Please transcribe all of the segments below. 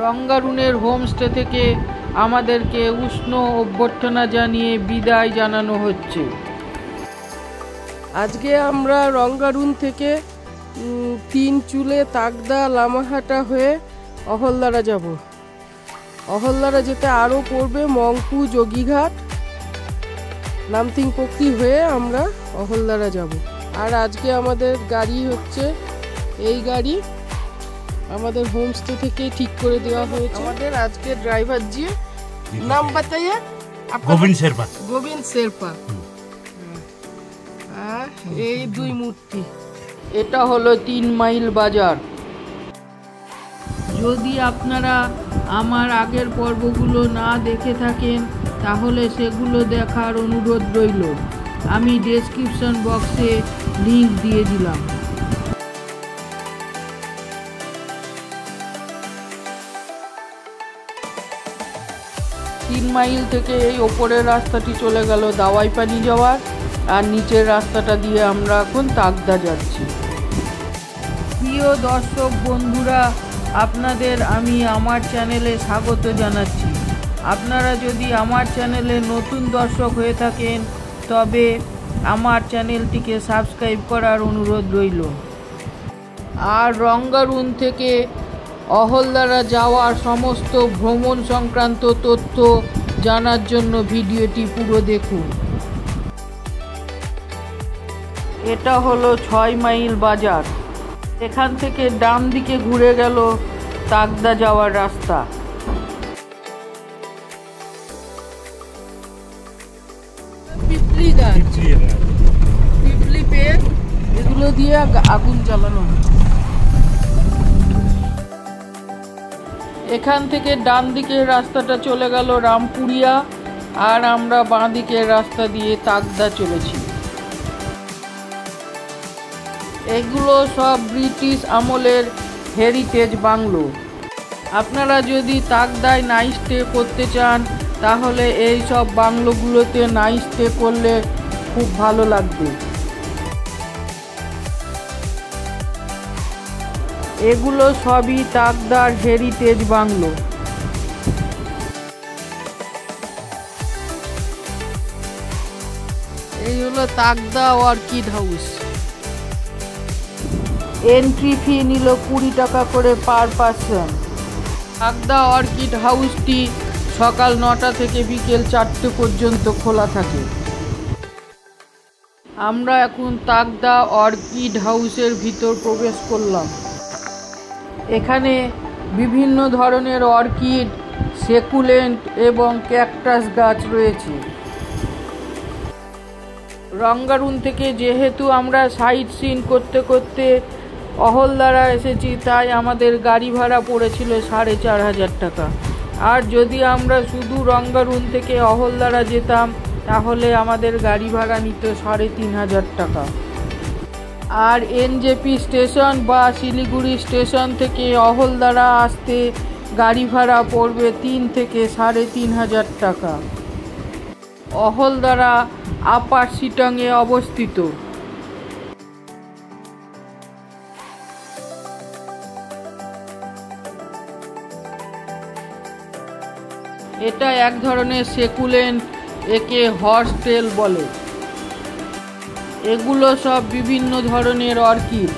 রঙ্গারুনের homestay থেকে আমাদেরকে উষ্ণ অভ্যর্থনা জানিয়ে বিদায় জানানো হচ্ছে। আজকে আমরা রঙ্গারুন থেকে 3 চুলে তাকদা লামাহাটা হয়ে অহলদারা যাব। অহলদারা যেতে আরও পড়বে মংপু যোগীঘাট নামতিং পক্রি হয়ে আমরা অহলদারা যাব। আর আজকে আমাদের গাড়ি হচ্ছে এই গাড়ি, আমাদের হোমস্টে থেকে ঠিক করে দেওয়া হয়েছে। আমাদের আজকে ড্রাইভার জি নাম বাতাইয়ে গোবিন্দ শেরপা। এই 2 মূর্তি। এটা হলো 3 মাইল বাজার। যদি আপনারা আমার আগের পর্বগুলো না দেখে থাকেন তাহলে সেগুলো দেখার অনুরোধ রইল। আমি ডেসক্রিপশন বক্সে লিংক দিয়ে দিলাম। তিন মাইল থেকে এই ওপরের রাস্তাটি চলে গেল দাওয়াই পানি যাওয়ার, আর নিচের রাস্তাটা দিয়ে আমরা এখন তাকদা যাচ্ছি। প্রিয় দর্শক বন্ধুরা, আপনাদের আমি আমার চ্যানেলে স্বাগত জানাচ্ছি। আপনারা যদি আমার চ্যানেলে নতুন দর্শক হয়ে থাকেন তবে আমার চ্যানেলটিকে সাবস্ক্রাইব করার অনুরোধ রইল। আর রঙ্গারুন থেকে অহলদারা যাওয়ার সমস্ত ভ্রমণ সংক্রান্ত তথ্য জানার জন্য ভিডিওটি পুরো দেখুন। এটা হলো 6 মাইল বাজার। এখান থেকে ডান দিকে ঘুরে গেল তাকদা যাওয়ার রাস্তা। পিপলি গাছ, পিপলি পেয়ে এগুলো দিয়ে আগুন জ্বালানো হয়। এখান থেকে ডান দিকের রাস্তাটা চলে গেল রামপুরিয়া, আর আমরা বাঁ দিকের রাস্তা দিয়ে তাকদা চলেছি। এগুলো সব ব্রিটিশ আমলের হেরিটেজ বাংলো। আপনারা যদি তাকদায় নাইট স্টে করতে চান তাহলে এই সব বাংলোগুলোতে নাইট স্টে করলে খুব ভালো লাগবে। এগুলো সবই তাকদার হেরিটেজ বাংলো। এই হলো Takdah orchid house. Entry fee নিল 20 টাকা করে পার পারসন। তাকদা অর্কিড হাউসটি সকাল 9টা থেকে বিকেল 4টে পর্যন্ত খোলা থাকে। আমরা এখন তাকদা অর্কিড হাউসের ভিতর প্রবেশ করলাম। এখানে বিভিন্ন ধরনের অর্কিড, সেকুলেন্ট এবং ক্যাকটাস গাছ রয়েছে। রঙ্গারুন থেকে যেহেতু আমরা সাইট সিন করতে করতে অহলদারা এসেছি, তাই আমাদের গাড়ি ভাড়া পড়েছিল 4,500 টাকা। আর যদি আমরা শুধু রঙ্গারুন থেকে অহলদারা যেতাম তাহলে আমাদের গাড়ি ভাড়া নিত 3,500 টাকা। আর এনজেপি স্টেশন বা শিলিগুড়ি স্টেশন থেকে অহলদারা আসতে গাড়ি ভাড়া পড়বে 3 থেকে 3,500 টাকা। অহলদারা আপার সিটংয়ে অবস্থিত। এটা এক ধরনের সেকুলেন্ট, একে হর্স টেল বলে। এগুলো সব বিভিন্ন ধরনের অর্কিড।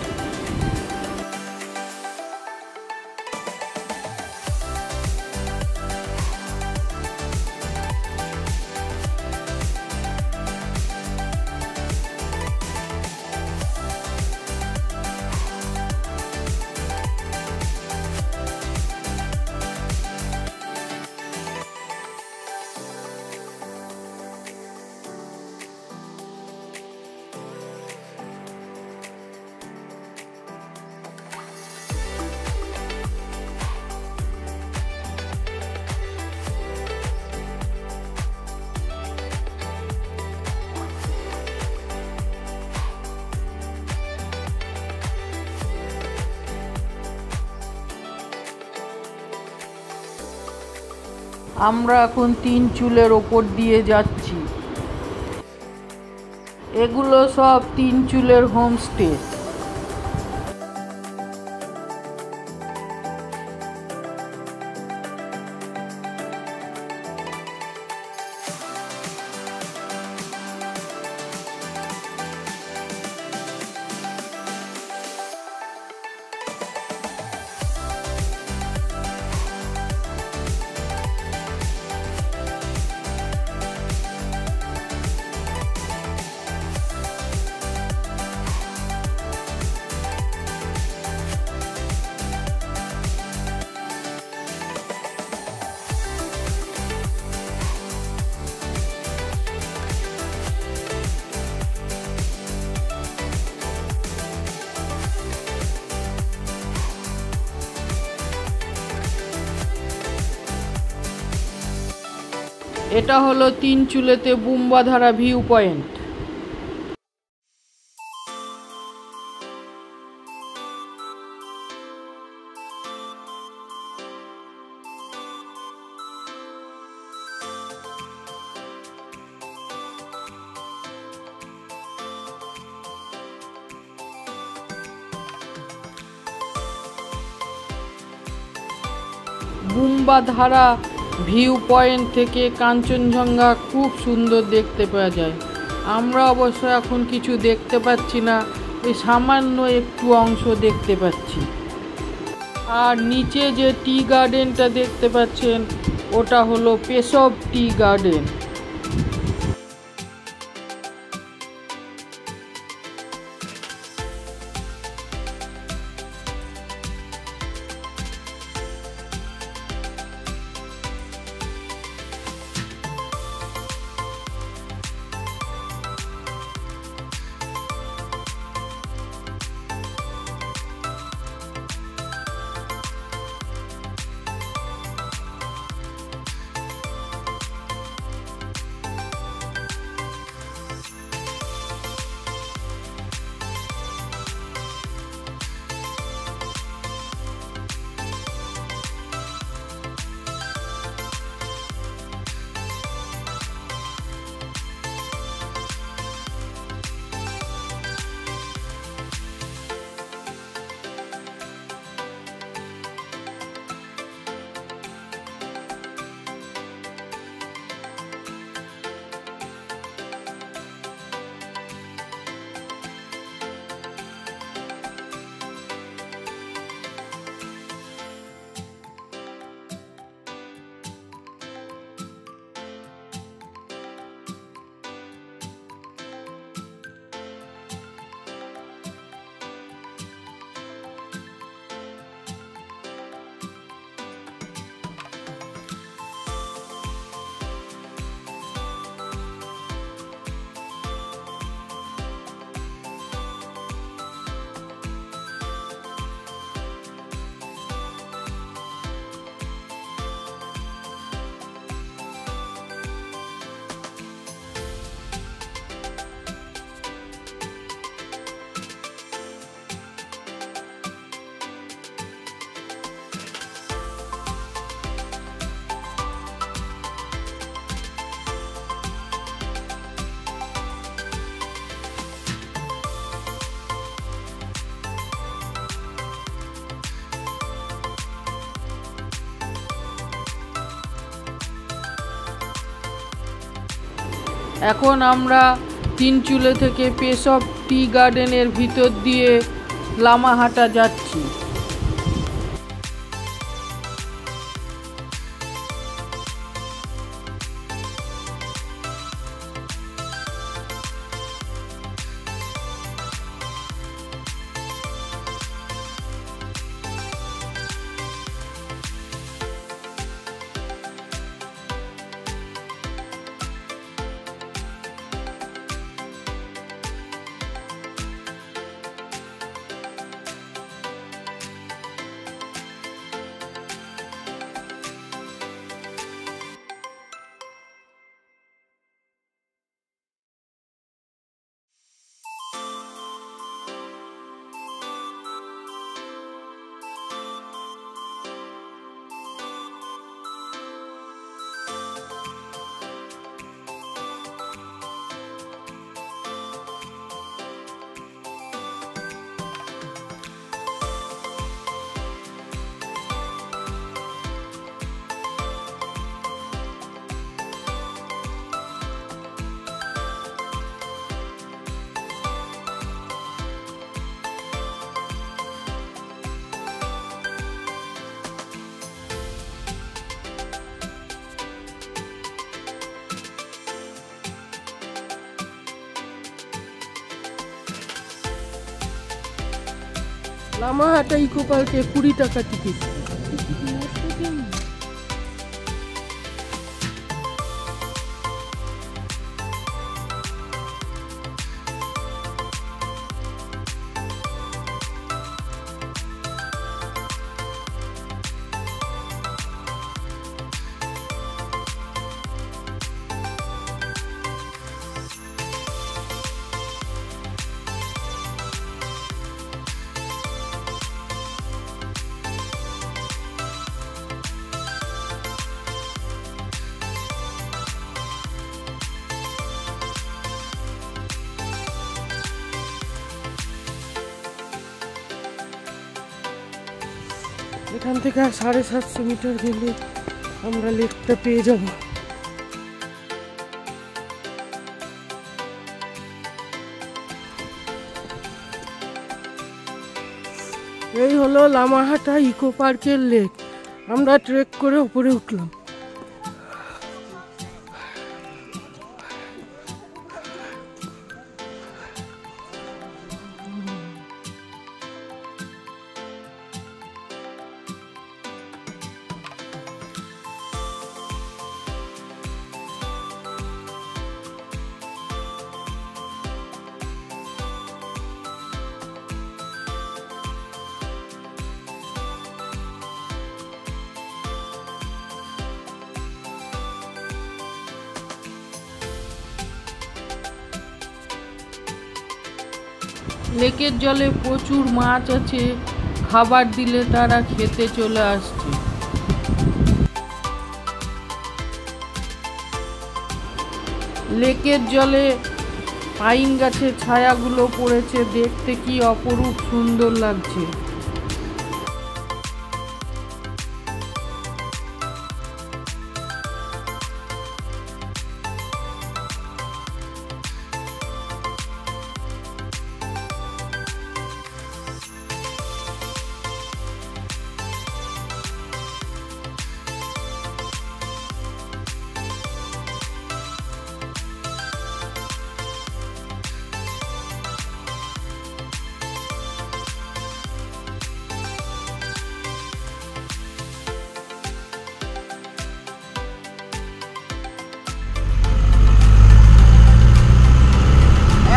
আমরা এখন 3 চুলের ওপর দিয়ে যাচ্ছি। এগুলো সব 3 চুলের হোমস্টে। এটা হলো তিন চুলেতে বুম্বাধারা ভিউ পয়েন্ট। বুম্বাধারা ভিউ পয়েন্ট থেকে কাঞ্চনজঙ্ঘা খুব সুন্দর দেখতে পাওয়া যায়। আমরা অবশ্য এখন কিছু দেখতে পাচ্ছি না, ওই সামান্য একটু অংশ দেখতে পাচ্ছি। আর নিচে যে টি গার্ডেনটা দেখতে পাচ্ছেন ওটা হলো পেশব টি গার্ডেন। এখন আমরা তিনচুলে থেকে পেশব টি গার্ডেনের ভিতর দিয়ে লামাহাটা যাচ্ছি। লামাহাটা ইকো পার্কে 20 টাকা টিকিট। এখান থেকে আর 750 মিটার গেলে আমরা লেকটা পেয়ে যাব। এই হলো লামাহাটা ইকো পার্কের লেক। আমরা ট্রেক করে উপরে উঠলাম। লেকের জলে প্রচুর মাছ আছে, খাবার দিলে তারা খেতে চলে আসছে। লেকের জলে পাইন গাছের ছায়াগুলো পড়েছে, দেখতে কি অপরূপ সুন্দর লাগছে।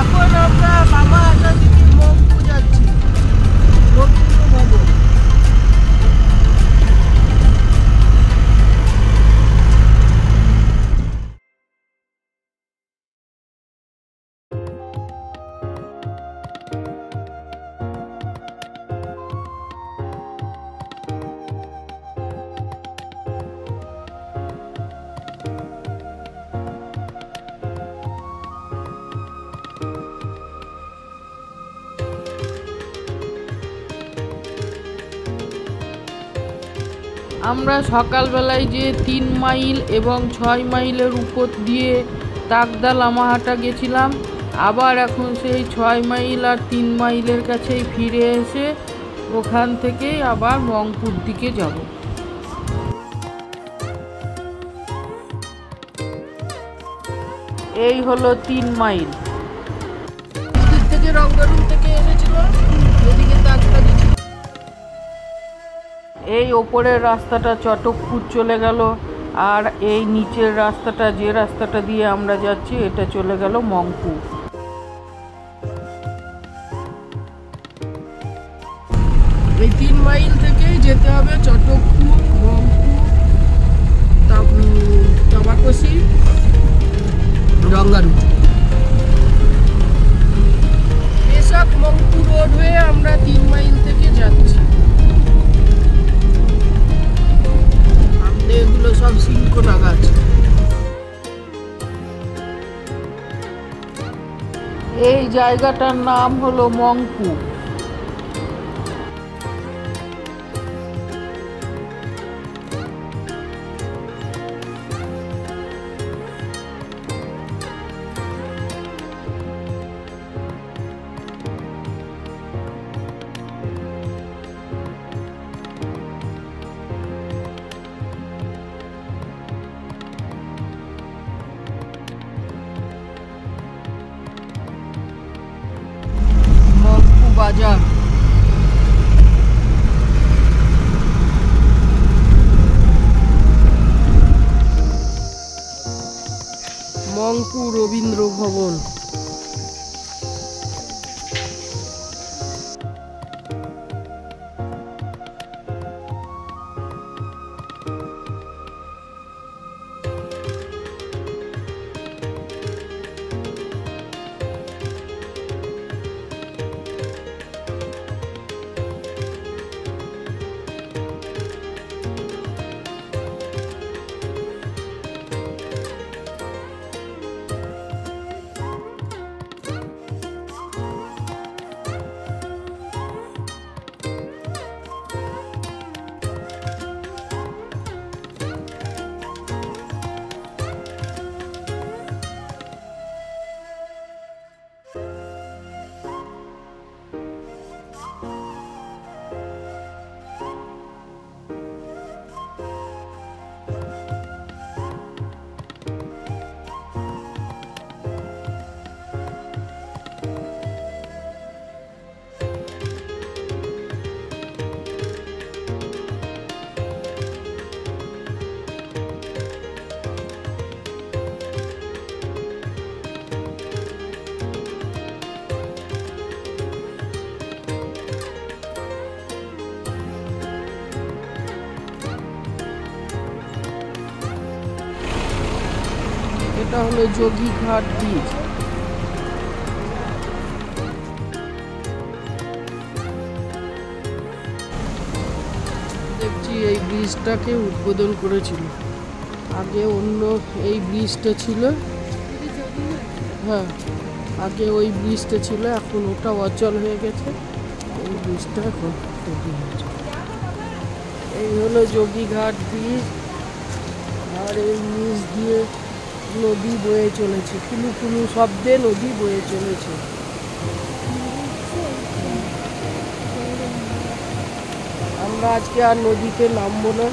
এখন আমরা লামাহাটা থেকে মংপু যাচ্ছি, রবীন্দ্র ভবন। আমরা সকালবেলায় যে 3 মাইল এবং 6 মাইলের উপর দিয়ে তাকদা লামাহাটা গেছিলাম, আবার এখন সেই 6 মাইল আর 3 মাইলের কাছেই ফিরে এসে ওখান থেকেই আবার মংপুর দিকে যাব। এই হলো 3 মাইল। এদিক থেকে রঙ্গারুম থেকে এনেছিল, এদিকে তাকদা গেছিল। এই ওপরের রাস্তাটা চটকপুর চলে গেল, আর এই নিচের রাস্তাটা, যে রাস্তাটা দিয়ে আমরা যাচ্ছি, এটা চলে গেল মংপুর। এই 3 মাইল থেকেই যেতে হবে চটকপুর, মংপু, তাবাকসি, রঙ্গারুম। পেশাক মংপু রোড হয়ে আমরা 3 মাইল থেকে যাচ্ছি। এগুলো সব সিনকোনা গাছ। এই জায়গাটার নাম হলো মংপু। বাজার। মংপু রবীন্দ্র ভবন। এটা হলো যোগীঘাট ব্রিজ। দেখছি এই ব্রিজটাকে উদ্বোধন করেছিল, আগে অন্য এই ব্রিজটা ছিল। হ্যাঁ, আগে ওই ব্রিজটা ছিল, এখন ওটা অচল হয়ে গেছে, এই ব্রিজটা এখন তৈরি হয়েছে। এই হলো যোগীঘাট ব্রিজ, আর এই নিচ দিয়ে নদী বয়ে চলেছে, কুলু কুলু শব্দে নদী বয়ে চলেছে। আমরা আজকে আর নদীতে নামবো না।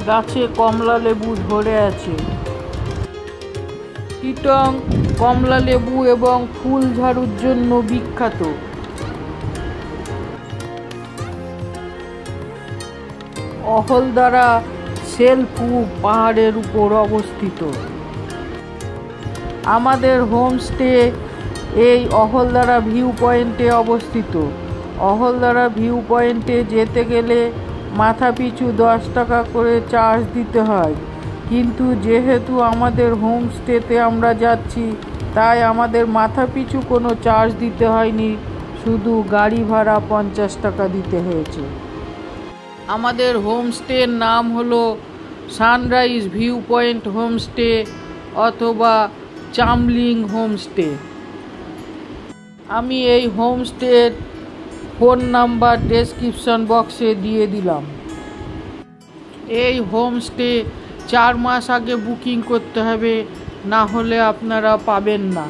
গাছে কমলা লেবু ধরে আছে। চিটং কমলা লেবু এবং ফুল ঝাড়ুর জন্য বিখ্যাত। অহলদারা সেলফু পাহাড়ের উপর অবস্থিত। আমাদের হোমস্টে এই অহলদারা ভিউ পয়েন্টে অবস্থিত। অহলদারা ভিউ পয়েন্টে যেতে গেলে মাথাপিছু 10 টাকা করে চার্জ দিতে হয়, কিন্তু যেহেতু আমাদের হোমস্টেতে আমরা যাচ্ছি তাই আমাদের মাথাপিছু কোনো চার্জ দিতে হয়নি, শুধু গাড়ি ভাড়া 50 টাকা দিতে হয়েছে। আমাদের হোমস্টের নাম হলো সানরাইজ ভিউ পয়েন্ট হোমস্টে অথবা চামলিং হোমস্টে। আমি এই হোমস্টের ফোন নাম্বার ডেসক্রিপশন বক্সে দিয়ে দিলাম। এই হোমস্টে 4 মাস আগে বুকিং করতে হবে, না হলে আপনারা পাবেন না।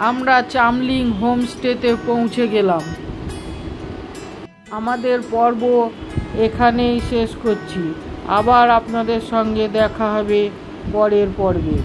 আমরা চামলিং হোমস্টেতে পৌঁছে গেলাম। আমাদের পর্ব এখানেই শেষ করছি, আবার আপনাদের সঙ্গে দেখা হবে পরের পর্বে।